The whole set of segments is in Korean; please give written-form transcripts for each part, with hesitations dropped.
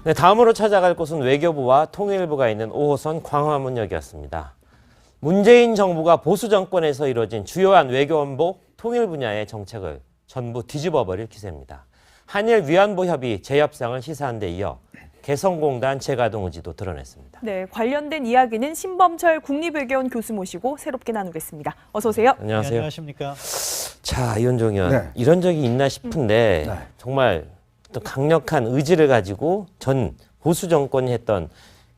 네, 다음으로 찾아갈 곳은 외교부와 통일부가 있는 5호선 광화문역이었습니다. 문재인 정부가 보수 정권에서 이루어진 주요한 외교안보 통일 분야의 정책을 전부 뒤집어버릴 기세입니다. 한일 위안부 협의 재협상을 시사한 데 이어 개성공단 재가동 의지도 드러냈습니다. 네, 관련된 이야기는 신범철 국립외교원 교수 모시고 새롭게 나누겠습니다. 어서 오세요. 안녕하세요. 네, 안녕하십니까. 자, 이현종 의원, 네. 이런 적이 있나 싶은데 네. 정말 또 강력한 의지를 가지고 전 보수 정권이 했던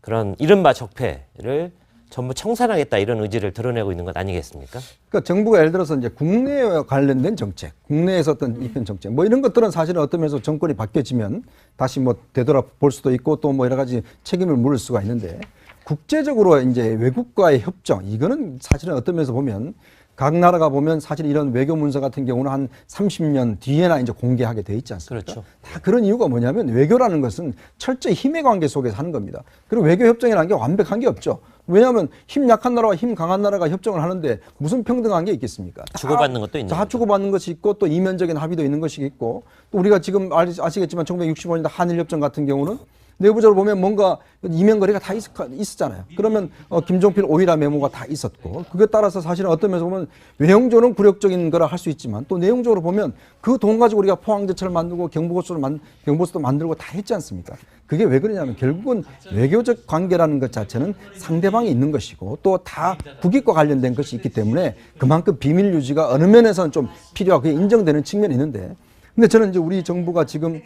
그런 이른바 적폐를 전부 청산하겠다 이런 의지를 드러내고 있는 것 아니겠습니까? 그러니까 정부가 예를 들어서 이제 국내와 관련된 정책, 국내에서 어떤 입현 정책, 뭐 이런 것들은 사실은 어떤 면에서 정권이 바뀌어지면 다시 뭐 되돌아볼 수도 있고 또 뭐 여러 가지 책임을 물을 수가 있는데 국제적으로 이제 외국과의 협정, 이거는 사실은 어떤 면에서 보면 각 나라가 보면 사실 이런 외교 문서 같은 경우는 한 30년 뒤에나 이제 공개하게 돼 있지 않습니까? 그렇죠. 다 그런 이유가 뭐냐면 외교라는 것은 철저히 힘의 관계 속에서 하는 겁니다. 그리고 외교 협정이라는 게 완벽한 게 없죠. 왜냐하면 힘 약한 나라와 힘 강한 나라가 협정을 하는데 무슨 평등한 게 있겠습니까? 주고받는 것도 있는 다 거죠. 주고받는 것이 있고 또 이면적인 합의도 있는 것이 있고 또 우리가 지금 아시겠지만 1965년도 한일협정 같은 경우는 내부적으로 보면 뭔가 이면거래가 다 있었잖아요. 그러면 김종필 오이라 메모가 다 있었고 그에 따라서 사실은 어떤 면에서 보면 외형적으로는 굴욕적인 거라 할 수 있지만 또 내용적으로 보면 그 돈 가지고 우리가 포항제철을 만들고 경보소도 만들고 다 했지 않습니까? 그게 왜 그러냐면 결국은 외교적 관계라는 것 자체는 상대방이 있는 것이고 또 다 국익과 관련된 것이 있기 때문에 그만큼 비밀 유지가 어느 면에서는 좀 필요하고 인정되는 측면이 있는데 근데 저는 이제 우리 정부가 지금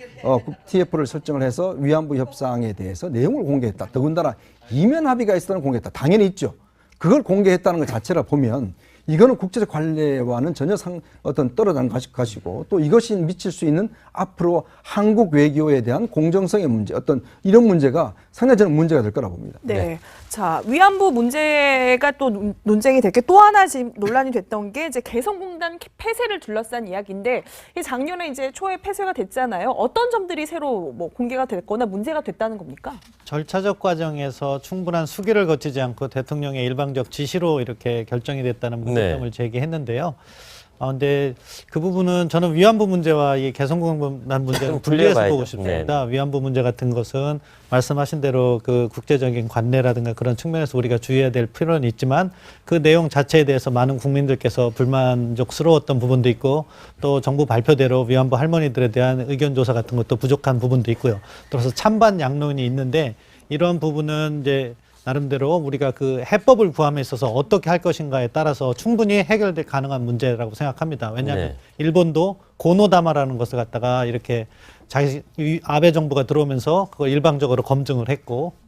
TF를 설정을 해서 위안부 협상에 대해서 내용을 공개했다. 더군다나 이면 합의가 있었다는 공개했다. 당연히 있죠. 그걸 공개했다는 것 자체를 보면 이거는 국제적 관례와는 전혀 떨어진 것이고 또 이것이 미칠 수 있는 앞으로 한국 외교에 대한 공정성의 문제 이런 문제가 상당히 저는 문제가 될 거라고 봅니다. 네. 자, 위안부 문제가 또 논쟁이 됐게 또 하나 지금 논란이 됐던 게 이제 개성공단 폐쇄를 둘러싼 이야기인데 이 작년에 이제 초에 폐쇄가 됐잖아요. 어떤 점들이 새로 뭐 공개가 됐거나 문제가 됐다는 겁니까? 절차적 과정에서 충분한 수기를 거치지 않고 대통령의 일방적 지시로 이렇게 결정이 됐다는 문제점을 제기했는데요. 근데 그 부분은 저는 위안부 문제와 이 개성공단 문제는 분리해서 보고 싶습니다. 위안부 문제 같은 것은 말씀하신 대로 그 국제적인 관례라든가 그런 측면에서 우리가 주의해야 될 필요는 있지만 그 내용 자체에 대해서 많은 국민들께서 불만족스러웠던 부분도 있고 또 정부 발표대로 위안부 할머니들에 대한 의견 조사 같은 것도 부족한 부분도 있고요. 따라서 찬반 양론이 있는데 이런 부분은 이제 나름대로 우리가 그 해법을 구함에 있어서 어떻게 할 것인가에 따라서 충분히 해결될 가능한 문제라고 생각합니다. 왜냐하면 일본도 고노다마라는 것을 갖다가 이렇게 아베 정부가 들어오면서 그걸 일방적으로 검증을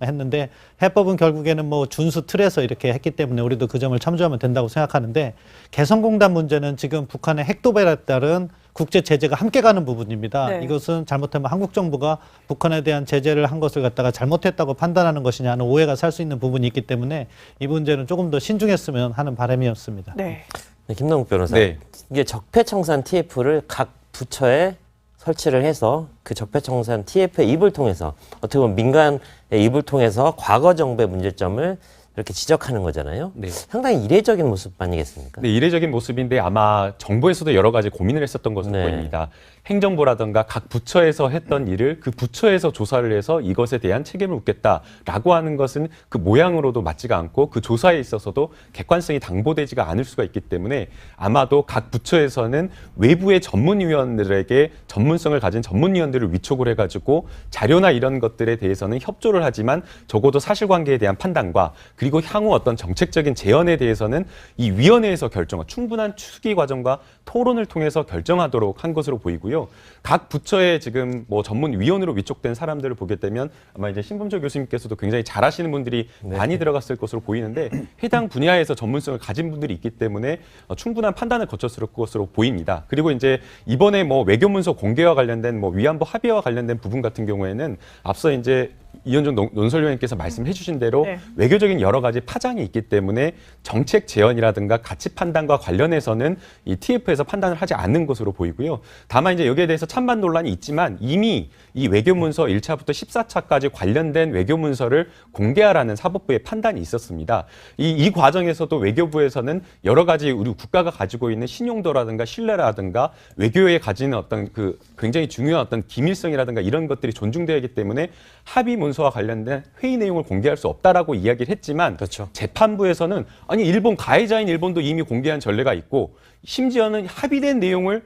했는데 해법은 결국에는 뭐 준수 틀에서 이렇게 했기 때문에 우리도 그 점을 참조하면 된다고 생각하는데 개성공단 문제는 지금 북한의 핵도발에 따른 국제 제재가 함께 가는 부분입니다. 네. 이것은 잘못하면 한국 정부가 북한에 대한 제재를 한 것을 갖다가 잘못했다고 판단하는 것이냐 하는 오해가 살 수 있는 부분이 있기 때문에 이 문제는 조금 더 신중했으면 하는 바람이었습니다. 네. 네, 김동욱 변호사. 이게 적폐청산 TF를 각 부처에 설치를 해서 그 적폐청산 TF의 입을 통해서 어떻게 보면 민간의 입을 통해서 과거 정부의 문제점을 이렇게 지적하는 거잖아요. 상당히 이례적인 모습 아니겠습니까? 네, 이례적인 모습인데 아마 정부에서도 여러 가지 고민을 했었던 것으로 보입니다. 행정부라든가 각 부처에서 했던 일을 그 부처에서 조사를 해서 이것에 대한 책임을 묻겠다라고 하는 것은 그 모양으로도 맞지가 않고 그 조사에 있어서도 객관성이 당보되지가 않을 수가 있기 때문에 아마도 각 부처에서는 외부의 전문위원들에게 전문성을 가진 전문위원들을 위촉을 해가지고 자료나 이런 것들에 대해서는 협조를 하지만 적어도 사실관계에 대한 판단과 그리고 향후 어떤 정책적인 제언에 대해서는 이 위원회에서 충분한 수기 과정과 토론을 통해서 결정하도록 한 것으로 보이고요. 각 부처의 지금 뭐 전문위원으로 위촉된 사람들을 보게 되면 아마 이제 신범철 교수님께서도 굉장히 잘하시는 분들이 많이 들어갔을 것으로 보이는데 해당 분야에서 전문성을 가진 분들이 있기 때문에 충분한 판단을 거쳤을 것으로 보입니다. 그리고 이제 이번에 뭐 외교문서 공개와 관련된 뭐 위안부 합의와 관련된 부분 같은 경우에는 앞서 이제 이현정 논설위원님께서 말씀해 주신 대로 네. 외교적인 여러 가지 파장이 있기 때문에 정책 재현이라든가 가치 판단과 관련해서는 이 TF에서 판단을 하지 않는 것으로 보이고요. 다만 이제 여기에 대해서 찬반 논란이 있지만 이미 이 외교문서 1차부터 14차까지 관련된 외교문서를 공개하라는 사법부의 판단이 있었습니다. 이 과정에서도 외교부에서는 여러 가지 우리 국가가 가지고 있는 신용도라든가 신뢰라든가 외교에 가지는 어떤 그 굉장히 중요한 어떤 기밀성이라든가 이런 것들이 존중되기 때문에 합의 문서와 관련된 회의 내용을 공개할 수 없다라고 이야기를 했지만 그렇죠. 재판부에서는 아니 일본 가해자인 일본도 이미 공개한 전례가 있고 심지어는 합의된 내용을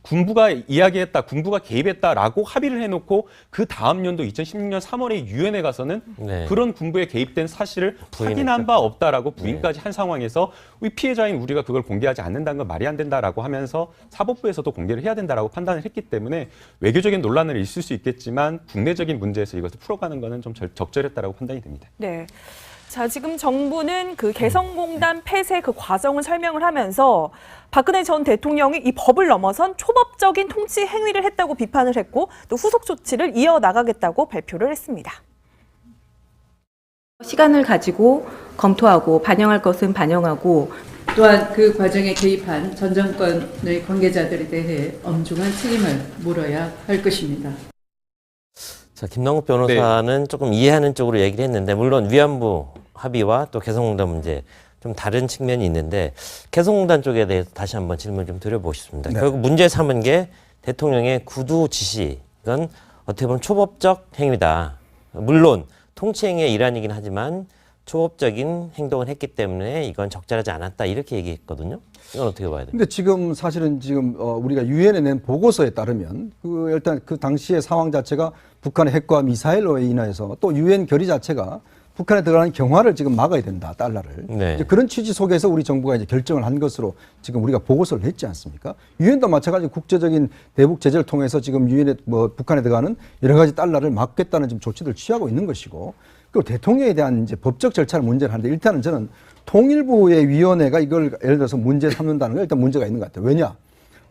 군부가 이야기했다, 군부가 개입했다라고 합의를 해놓고 그 다음 연도 2016년 3월에 유엔에 가서는 네. 그런 군부에 개입된 사실을 부인했죠. 확인한 바 없다라고 부인까지 한 상황에서 우리 피해자인 우리가 그걸 공개하지 않는다는 건 말이 안 된다라고 하면서 사법부에서도 공개를 해야 된다라고 판단을 했기 때문에 외교적인 논란은 있을 수 있겠지만 국내적인 문제에서 이것을 풀어가는 것은 좀 적절했다라고 판단이 됩니다. 네. 자, 지금 정부는 그 개성공단 폐쇄 그 과정을 설명을 하면서 박근혜 전 대통령이 이 법을 넘어선 초법적인 통치 행위를 했다고 비판을 했고 또 후속 조치를 이어나가겠다고 발표를 했습니다. 시간을 가지고 검토하고 반영할 것은 반영하고 또한 그 과정에 개입한 전 정권의 관계자들에 대해 엄중한 책임을 물어야 할 것입니다. 자, 김남국 변호사는 조금 이해하는 쪽으로 얘기를 했는데 물론 위안부 합의와 또 개성공단 문제 좀 다른 측면이 있는데 개성공단 쪽에 대해서 다시 한번 질문 좀 드려보고 싶습니다. 네. 결국 문제 삼은 게 대통령의 구두 지시, 이건 어떻게 보면 초법적 행위다. 물론 통치행위의 일환이긴 하지만 초법적인 행동을 했기 때문에 이건 적절하지 않았다 이렇게 얘기했거든요. 이건 어떻게 봐야 돼요? 근데 지금 사실은 지금 우리가 유엔에 낸 보고서에 따르면 그 일단 그 당시의 상황 자체가 북한의 핵과 미사일로 인해서 또 유엔 결의 자체가 북한에 들어가는 경화를 지금 막아야 된다, 달러를. 네. 이제 그런 취지 속에서 우리 정부가 이제 결정을 한 것으로 지금 우리가 보고서를 냈지 않습니까? 유엔도 마찬가지로 국제적인 대북 제재를 통해서 지금 유엔에 북한에 들어가는 여러 가지 달러를 막겠다는 지금 조치를 취하고 있는 것이고, 그리고 대통령에 대한 이제 법적 절차를 문제를 하는데 일단은 저는 통일부의 위원회가 이걸 예를 들어서 문제 삼는다는 건 일단 문제가 있는 것 같아요. 왜냐?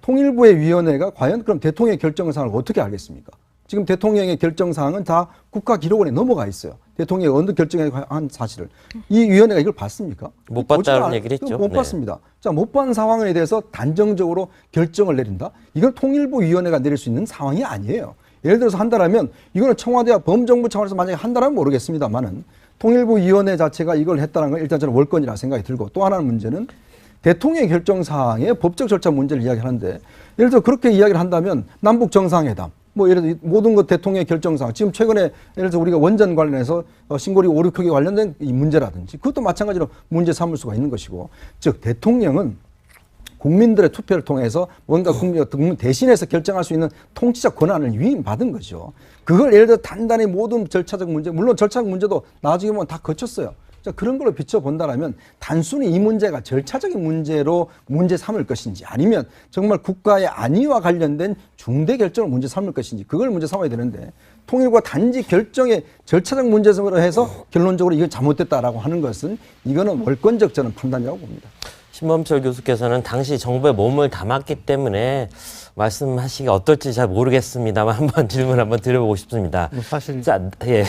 통일부의 위원회가 과연 그럼 대통령의 결정사항을 어떻게 알겠습니까? 지금 대통령의 결정사항은 다 국가기록원에 넘어가 있어요. 대통령이 어느 결정에 한 사실을. 이 위원회가 이걸 봤습니까? 못 봤다는 얘기를 했죠. 못 네. 봤습니다. 자, 못 본 상황에 대해서 단정적으로 결정을 내린다? 이건 통일부 위원회가 내릴 수 있는 상황이 아니에요. 예를 들어서 한다라면 이거는 청와대와 범정부 차원에서 만약에 한다라면 모르겠습니다만은 통일부 위원회 자체가 이걸 했다는 건 일단 저는 월권이라 생각이 들고 또 하나는 문제는 대통령의 결정 사항의 법적 절차 문제를 이야기하는데 예를 들어 그렇게 이야기를 한다면 남북 정상회담 뭐 예를 들어 모든 것 대통령의 결정사항 지금 최근에 예를 들어 우리가 원전 관련해서 신고리 5, 6호기 관련된 이 문제라든지 그것도 마찬가지로 문제 삼을 수가 있는 것이고 즉 대통령은 국민들의 투표를 통해서 뭔가 국민 대신해서 결정할 수 있는 통치적 권한을 위임받은 거죠. 그걸 예를 들어 단단히 모든 절차적 문제, 물론 절차적 문제도 나중에 보면 다 거쳤어요. 자, 그런 걸로 비춰본다면 단순히 이 문제가 절차적인 문제로 문제 삼을 것인지 아니면 정말 국가의 안위와 관련된 중대 결정을 문제 삼을 것인지 그걸 문제 삼아야 되는데 통일부가 단지 결정의 절차적 문제점으로 해서 결론적으로 이건 잘못됐다라고 하는 것은 이거는 월권적 저는 판단이라고 봅니다. 신범철 교수께서는 당시 정부에 몸을 담았기 때문에 말씀하시기 어떨지 잘 모르겠습니다만 한번 질문 한번 드려보고 싶습니다. 뭐 사실 자, 예,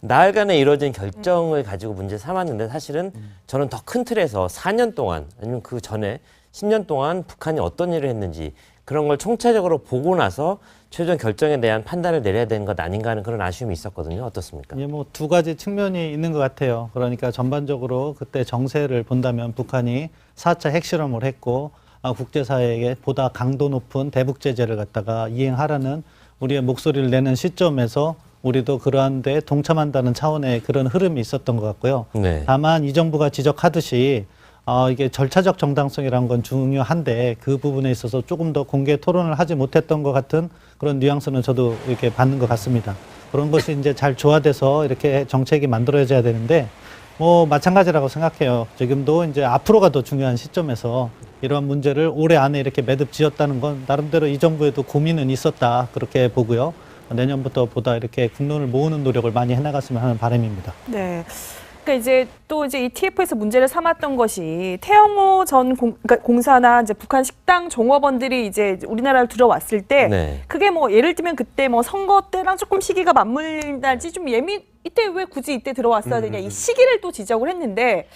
나흘간에 이루어진 결정을 가지고 문제 삼았는데 사실은 저는 더 큰 틀에서 4년 동안 아니면 그 전에 10년 동안 북한이 어떤 일을 했는지 그런 걸 총체적으로 보고 나서 최종 결정에 대한 판단을 내려야 되는 것 아닌가 하는 그런 아쉬움이 있었거든요. 어떻습니까? 예, 뭐 두 가지 측면이 있는 것 같아요. 그러니까 전반적으로 그때 정세를 본다면 북한이 4차 핵실험을 했고 국제사회에게 보다 강도 높은 대북 제재를 갖다가 이행하라는 우리의 목소리를 내는 시점에서 우리도 그러한 데 동참한다는 차원의 그런 흐름이 있었던 것 같고요. 네. 다만 이 정부가 지적하듯이 이게 절차적 정당성이라는 건 중요한데 그 부분에 있어서 조금 더 공개 토론을 하지 못했던 것 같은 그런 뉘앙스는 저도 이렇게 받는 것 같습니다. 그런 것이 이제 잘 조화돼서 이렇게 정책이 만들어져야 되는데 뭐 마찬가지라고 생각해요. 지금도 이제 앞으로가 더 중요한 시점에서 이러한 문제를 올해 안에 이렇게 매듭 지었다는 건 나름대로 이 정부에도 고민은 있었다 그렇게 보고요. 내년부터 보다 이렇게 국론을 모으는 노력을 많이 해나갔으면 하는 바람입니다. 네. 그러니까 이제 또 이제 이 TF에서 문제를 삼았던 것이 태영호 전 그러니까 공사나 이제 북한 식당 종업원들이 이제 우리나라를 들어왔을 때 네. 그게 뭐 예를 들면 그때 뭐 선거 때랑 조금 시기가 맞물린다지 좀 이때 왜 굳이 이때 들어왔어야 되냐 이 시기를 또 지적을 했는데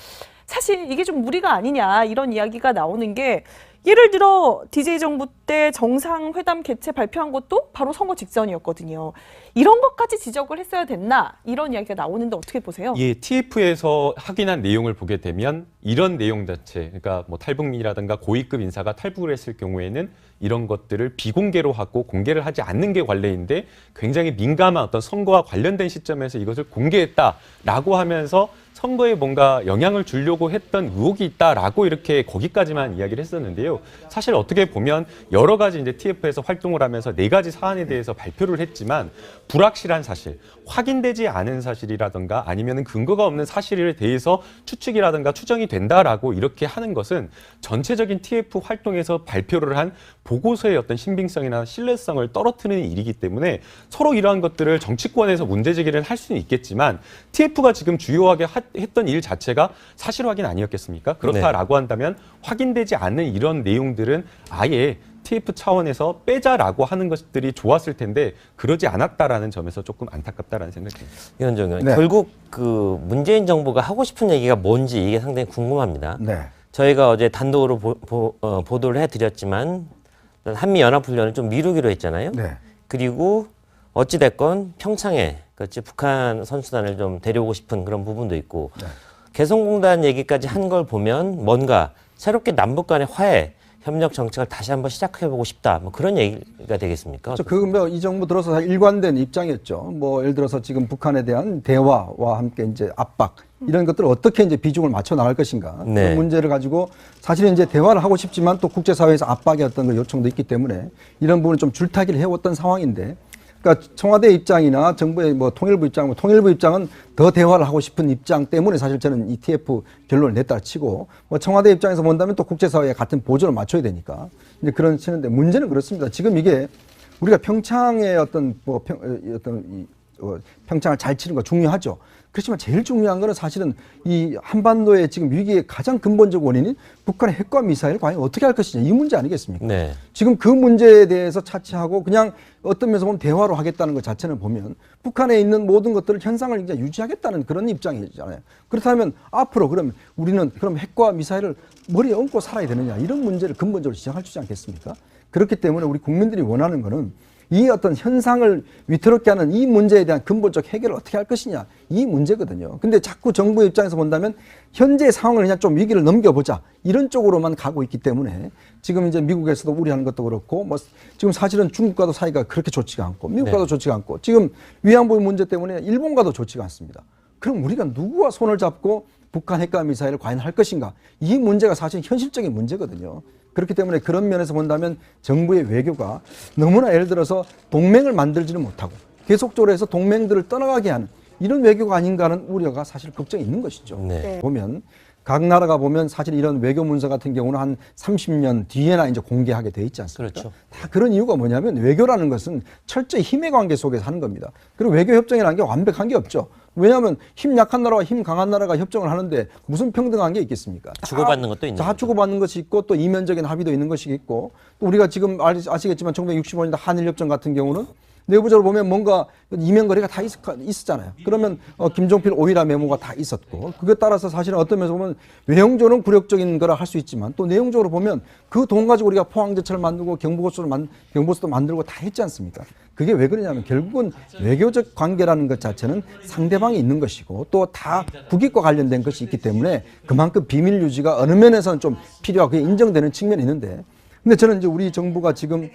사실 이게 좀 무리가 아니냐 이런 이야기가 나오는 게 예를 들어 DJ 정부 때 정상회담 개최 발표한 것도 바로 선거 직전이었거든요. 이런 것까지 지적을 했어야 됐나 이런 이야기가 나오는데 어떻게 보세요? 예, TF에서 확인한 내용을 보게 되면 이런 내용 자체, 그러니까 뭐 탈북민이라든가 고위급 인사가 탈북을 했을 경우에는 이런 것들을 비공개로 하고 공개를 하지 않는 게 관례인데 굉장히 민감한 어떤 선거와 관련된 시점에서 이것을 공개했다라고 하면서 선거에 뭔가 영향을 주려고 했던 의혹이 있다라고 이렇게 거기까지만 이야기를 했었는데요. 사실 어떻게 보면 여러 가지 이제 TF에서 활동을 하면서 4가지 사안에 대해서 발표를 했지만 불확실한 사실, 확인되지 않은 사실이라든가 아니면 근거가 없는 사실에 대해서 추측이라든가 추정이 된다라고 이렇게 하는 것은 전체적인 TF 활동에서 발표를 한 보고서의 어떤 신빙성이나 신뢰성을 떨어뜨리는 일이기 때문에 서로 이러한 것들을 정치권에서 문제 제기를 할 수는 있겠지만 TF가 지금 주요하게 했던 일 자체가 사실 확인 아니었겠습니까? 그렇다라고 한다면 확인되지 않는 이런 내용들은 아예 TF 차원에서 빼자라고 하는 것들이 좋았을 텐데 그러지 않았다라는 점에서 조금 안타깝다라는 생각이 듭니다. 위원장님, 네. 결국 그 문재인 정부가 하고 싶은 얘기가 뭔지 이게 상당히 궁금합니다. 네. 저희가 어제 단독으로 보도를 해드렸지만 한미연합훈련을 좀 미루기로 했잖아요. 네. 그리고 어찌됐건 평창에 그렇지 북한 선수단을 좀 데려오고 싶은 그런 부분도 있고 네. 개성공단 얘기까지 한 걸 보면 뭔가 새롭게 남북 간의 화해 협력 정책을 다시 한번 시작해보고 싶다. 뭐 그런 얘기가 되겠습니까? 이 정부 들어서 일관된 입장이었죠. 뭐 예를 들어서 지금 북한에 대한 대화와 함께 이제 압박 이런 것들을 어떻게 이제 비중을 맞춰 나갈 것인가. 네. 그 문제를 가지고 사실은 이제 대화를 하고 싶지만 또 국제사회에서 압박의 어떤 그 요청도 있기 때문에 이런 부분을 좀 줄타기를 해왔던 상황인데. 그러니까 청와대 입장이나 정부의 뭐 통일부 입장은 더 대화를 하고 싶은 입장 때문에 사실 저는 이 TF 결론을 냈다 치고 뭐 청와대 입장에서 본다면 또 국제사회에 같은 보조를 맞춰야 되니까 이제 그런 치는데 문제는 그렇습니다. 지금 이게 우리가 평창의 어떤 평창을 잘 치는 거 중요하죠. 그렇지만 제일 중요한 거는 사실은 이 한반도의 지금 위기의 가장 근본적 원인이 북한의 핵과 미사일을 과연 어떻게 할 것이냐 이 문제 아니겠습니까? 네. 지금 그 문제에 대해서 차치하고 그냥 어떤 면에서 보면 대화로 하겠다는 것 자체는 보면 북한에 있는 모든 것들을 현상을 이제 유지하겠다는 그런 입장이잖아요. 그렇다면 앞으로 그러면 우리는 그럼 핵과 미사일을 머리에 얹고 살아야 되느냐 이런 문제를 근본적으로 지적할 수 있지 않겠습니까? 그렇기 때문에 우리 국민들이 원하는 거는 이 어떤 현상을 위태롭게 하는 이 문제에 대한 근본적 해결을 어떻게 할 것이냐 이 문제거든요. 근데 자꾸 정부 입장에서 본다면 현재 상황을 그냥 좀 위기를 넘겨보자 이런 쪽으로만 가고 있기 때문에 지금 이제 미국에서도 우려하는 것도 그렇고 뭐 지금 사실은 중국과도 사이가 그렇게 좋지가 않고 미국과도 좋지가 않고 지금 위안부 문제 때문에 일본과도 좋지가 않습니다. 그럼 우리가 누구와 손을 잡고 북한 핵과 미사일을 과연 할 것인가 이 문제가 사실 현실적인 문제거든요. 그렇기 때문에 그런 면에서 본다면 정부의 외교가 너무나 예를 들어서 동맹을 만들지는 못하고 계속적으로 해서 동맹들을 떠나가게 하는 이런 외교가 아닌가 하는 우려가 사실 걱정이 있는 것이죠. 네. 보면 각 나라가 보면 사실 이런 외교 문서 같은 경우는 한 30년 뒤에나 이제 공개하게 돼 있지 않습니까? 그렇죠. 다 그런 이유가 뭐냐면 외교라는 것은 철저히 힘의 관계 속에서 하는 겁니다. 그리고 외교 협정이라는 게 완벽한 게 없죠. 왜냐하면 힘 약한 나라와 힘 강한 나라가 협정을 하는데 무슨 평등한 게 있겠습니까? 주고받는 것도 있는 다 거죠. 주고받는 것이 있고 또 이면적인 합의도 있는 것이 있고 또 우리가 지금 아시겠지만 1965년도 한일협정 같은 경우는 내부적으로 보면 뭔가 이면거래가 다 있었잖아요. 그러면 김종필 오이라 메모가 다 있었고 그에 따라서 사실은 어떤 면에서 보면 외형적으로는 굴욕적인 거라 할 수 있지만 또 내용적으로 보면 그 돈 가지고 우리가 포항제철을 만들고 경부고속도 만들고 다 했지 않습니까? 그게 왜 그러냐면 결국은 외교적 관계라는 것 자체는 상대방이 있는 것이고 또 다 국익과 관련된 것이 있기 때문에 그만큼 비밀 유지가 어느 면에서는 좀 필요하고 인정되는 측면이 있는데 근데 저는 이제 우리 정부가 지금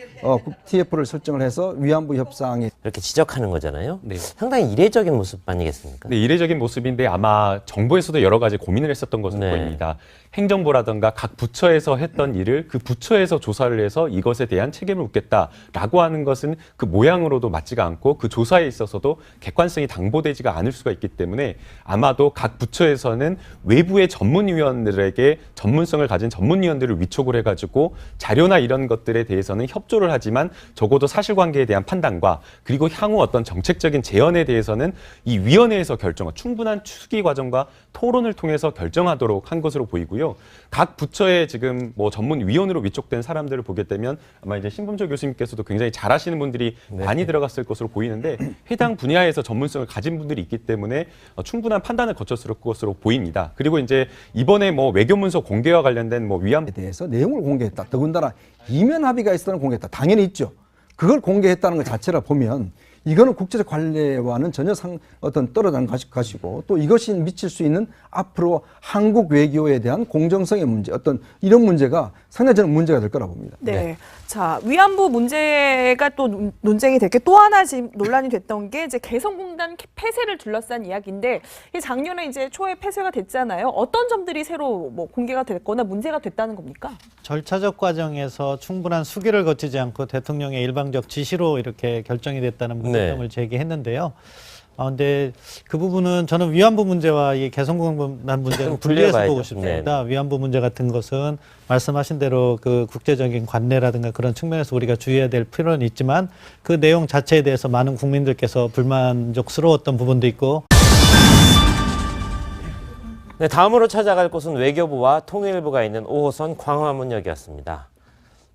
TF를 설정을 해서 위안부 협상에 이렇게 지적하는 거잖아요. 네. 상당히 이례적인 모습 아니겠습니까? 네, 이례적인 모습인데 아마 정부에서도 여러 가지 고민을 했었던 것으로 네. 보입니다. 행정부라든가 각 부처에서 했던 일을 그 부처에서 조사를 해서 이것에 대한 책임을 묻겠다라고 하는 것은 그 모양으로도 맞지가 않고 그 조사에 있어서도 객관성이 당보되지가 않을 수가 있기 때문에 아마도 각 부처에서는 외부의 전문위원들에게 전문성을 가진 전문위원들을 위촉을 해가지고 잘 자료나 이런 것들에 대해서는 협조를 하지만 적어도 사실관계에 대한 판단과 그리고 향후 어떤 정책적인 제언에 대해서는 이 위원회에서 충분한 수기 과정과 토론을 통해서 결정하도록 한 것으로 보이고요. 각 부처의 지금 뭐 전문위원으로 위촉된 사람들을 보게 되면 아마 이제 신범철 교수님께서도 굉장히 잘하시는 분들이 많이 들어갔을 것으로 보이는데 해당 분야에서 전문성을 가진 분들이 있기 때문에 충분한 판단을 거쳤을 것으로 보입니다. 그리고 이제 이번에 뭐 외교문서 공개와 관련된 뭐 위안부 대해서 내용을 공개했다. 더군다나 이면 합의가 있었다는 공개했다. 당연히 있죠. 그걸 공개했다는 것 자체를 보면 이거는 국제적 관례와는 전혀 어떤 떨어진 것이고 또 이것이 미칠 수 있는 앞으로 한국 외교에 대한 공정성의 문제 어떤 이런 문제가 상당히 저는 문제가 될 거라 봅니다. 네. 자, 위안부 문제가 또 논쟁이 됐게 또 하나 지금 논란이 됐던 게 이제 개성공단 폐쇄를 둘러싼 이야기인데 이 작년에 이제 초에 폐쇄가 됐잖아요. 어떤 점들이 새로 뭐 공개가 됐거나 문제가 됐다는 겁니까? 절차적 과정에서 충분한 수기를 거치지 않고 대통령의 일방적 지시로 이렇게 결정이 됐다는 문제점을 제기했는데요. 근데 그 부분은 저는 위안부 문제와 이 개성공단 문제는 분리해서 보고 싶습니다. 위안부 문제 같은 것은 말씀하신 대로 그 국제적인 관례라든가 그런 측면에서 우리가 주의해야 될 필요는 있지만 그 내용 자체에 대해서 많은 국민들께서 불만족스러웠던 부분도 있고. 네, 다음으로 찾아갈 곳은 외교부와 통일부가 있는 5호선 광화문역이었습니다.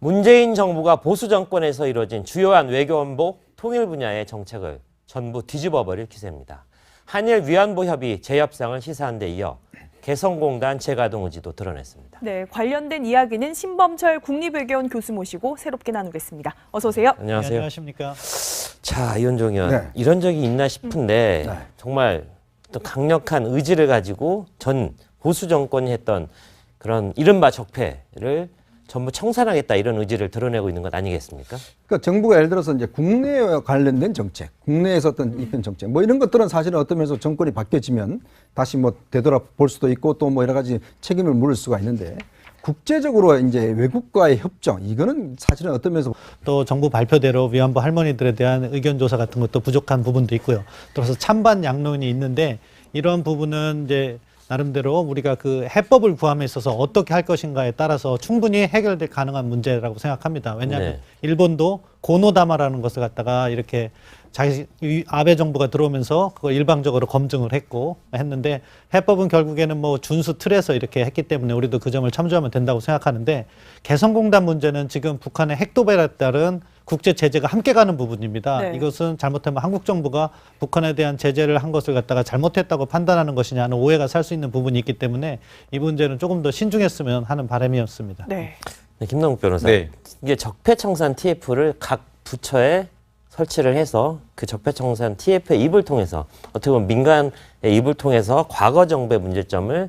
문재인 정부가 보수 정권에서 이뤄진 주요한 외교안보 통일 분야의 정책을 전부 뒤집어버릴 기세입니다. 한일 위안부 협의 재협상을 시사한 데 이어 개성공단 재가동 의지도 드러냈습니다. 네, 관련된 이야기는 신범철 국립외교원 교수 모시고 새롭게 나누겠습니다. 어서 오세요. 안녕하세요. 안녕하십니까. 자, 이현종 의원. 네. 이런 적이 있나 싶은데 네. 정말 또 강력한 의지를 가지고 전 보수 정권이 했던 그런 이른바 적폐를 전부 청산하겠다 이런 의지를 드러내고 있는 것 아니겠습니까? 그러니까 정부가 예를 들어서 이제 국내와 관련된 정책, 국내에서 어떤 입현 정책, 뭐 이런 것들은 사실은 어떤 면에서 정권이 바뀌어지면 다시 뭐 되돌아볼 수도 있고 또 뭐 여러 가지 책임을 물을 수가 있는데 국제적으로 이제 외국과의 협정, 이거는 사실은 어떤 면에서 또 정부 발표대로 위안부 할머니들에 대한 의견 조사 같은 것도 부족한 부분도 있고요. 그래서 찬반 양론이 있는데 이런 부분은 이제 나름대로 우리가 그 해법을 구함에 있어서 어떻게 할 것인가에 따라서 충분히 해결될 가능한 문제라고 생각합니다. 왜냐하면 일본도 고노다마라는 것을 갖다가 이렇게 자기 아베 정부가 들어오면서 그걸 일방적으로 검증을 했는데 해법은 결국에는 뭐 준수 틀에서 이렇게 했기 때문에 우리도 그 점을 참조하면 된다고 생각하는데 개성공단 문제는 지금 북한의 핵도발에 따른 국제 제재가 함께 가는 부분입니다. 네. 이것은 잘못하면 한국 정부가 북한에 대한 제재를 한 것을 갖다가 잘못했다고 판단하는 것이냐는 오해가 살 수 있는 부분이 있기 때문에 이 문제는 조금 더 신중했으면 하는 바람이었습니다. 네. 네, 김남국 변호사. 네. 이게 적폐청산 TF를 각 부처에 설치를 해서 그 적폐청산 TF의 입을 통해서 어떻게 보면 민간의 입을 통해서 과거 정부의 문제점을